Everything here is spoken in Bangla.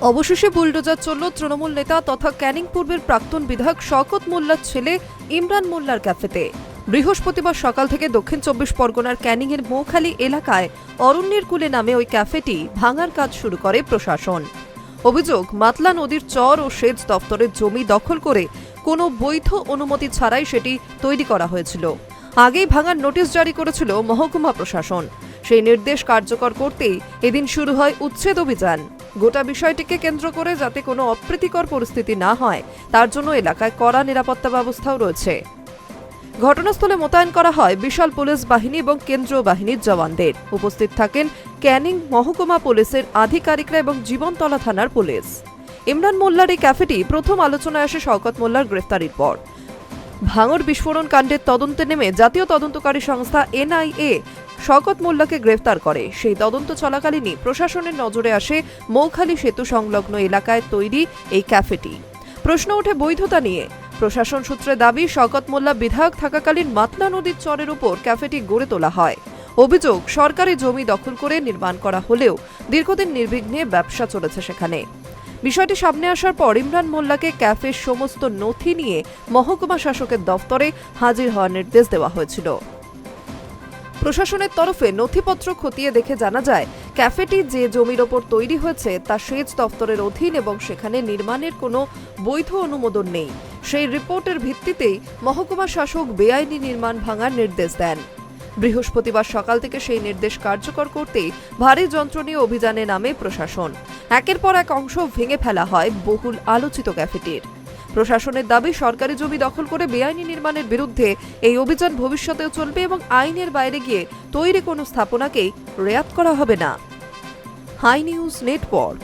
অবশেষে বুলডোজার চলল তৃণমূল নেতা তথা ক্যানিং পূর্বের প্রাক্তন বিধায়ক শওকত মোল্লার ছেলে ইমরান মোল্লার ক্যাফেতে। বৃহস্পতিবার সকাল থেকে দক্ষিণ 24 পরগনার ক্যানিংয়ের মৌখালী এলাকায় অরণ্যের কূলে নামে ওই ক্যাফেটি ভাঙার কাজ শুরু করে প্রশাসন। অভিযোগ, মাতলা নদীর চর ও সেচ দপ্তরের জমি দখল করে কোনো বৈধ অনুমতি ছাড়াই সেটি তৈরি করা হয়েছিল। আগেই ভাঙার নোটিশ জারি করেছিল মহকুমা প্রশাসন। সেই নির্দেশ কার্যকর করতেই এদিন শুরু হয় উচ্ছেদ অভিযান। গোটা বিষয়টিকে কেন্দ্র করে যাতে কোনো অপ্রীতিকর পরিস্থিতি না হয় তার জন্য এলাকায় কড়া নিরাপত্তা ব্যবস্থাও রয়েছে। ঘটনাস্থলে মোতায়েন করা হয় বিশাল পুলিশ বাহিনী এবং কেন্দ্রীয় বাহিনীর জওয়ানদের। উপস্থিত থাকেন ক্যানিং মহকুমা পুলিশের আধিকারিকরা এবং জীবনতলা থানার পুলিশ। ইমরান মোল্লার এই ক্যাফেটি প্রথম আলোচনায় আসে শওকত মোল্লার গ্রেফতারির পর। ভাঙড় বিস্ফোরণ কাণ্ডের তদন্তে নেমে জাতীয় তদন্তকারী সংস্থা এনআইএ শওকত মোল্লাকে গ্রেফতার করে। সেই তদন্ত চলাকালীনই প্রশাসনের নজরে আসে মৌখালী সেতু সংলগ্ন এলাকায় তৈরি এই ক্যাফেটি। প্রশ্ন ওঠে বৈধতা নিয়ে। প্রশাসন সূত্রে দাবি, শওকত মোল্লা বিধায়ক থাকাকালীন মাতলা নদীর চরের উপর ক্যাফেটি গড়ে তোলা হয়। অভিযোগ, সরকারি জমি দখল করে নির্মাণ করা হলেও দীর্ঘদিন নির্বিঘ্নে ব্যবসা চলেছে সেখানে। বিষয়টি সামনে আসার পর ইমরান মোল্লাকে ক্যাফের সমস্ত নথি নিয়ে মহকুমা শাসকের দফতরে হাজির হওয়ার নির্দেশ দেওয়া হয়েছিল। প্রশাসনের তরফে নথিপত্র খতিয়ে দেখে জানা যায়, ক্যাফেটি যে জমির ওপর তৈরি হয়েছে তা সেচ দপ্তরের অধীন এবং সেখানে নির্মাণের কোনো বৈধ অনুমোদন নেই। সেই রিপোর্টের ভিত্তিতেই মহকুমা শাসক বেআইনি নির্মাণ ভাঙার নির্দেশ দেন। বৃহস্পতিবার সকাল থেকে সেই নির্দেশ কার্যকর করতেই ভারী যন্ত্র নিয়ে অভিযানে নামে প্রশাসন। একের পর এক অংশ ভেঙে ফেলা হয় বহুল আলোচিত ক্যাফেটির। প্রশাসনের দাবি, সরকারি জমি দখল করে বেআইনি নির্মাণের বিরুদ্ধে এই অভিযান ভবিষ্যতেও চলবে এবং আইনের বাইরে গিয়ে তৈরি কোনো স্থাপনাকেই রেয়াত করা হবে না। Hi news network.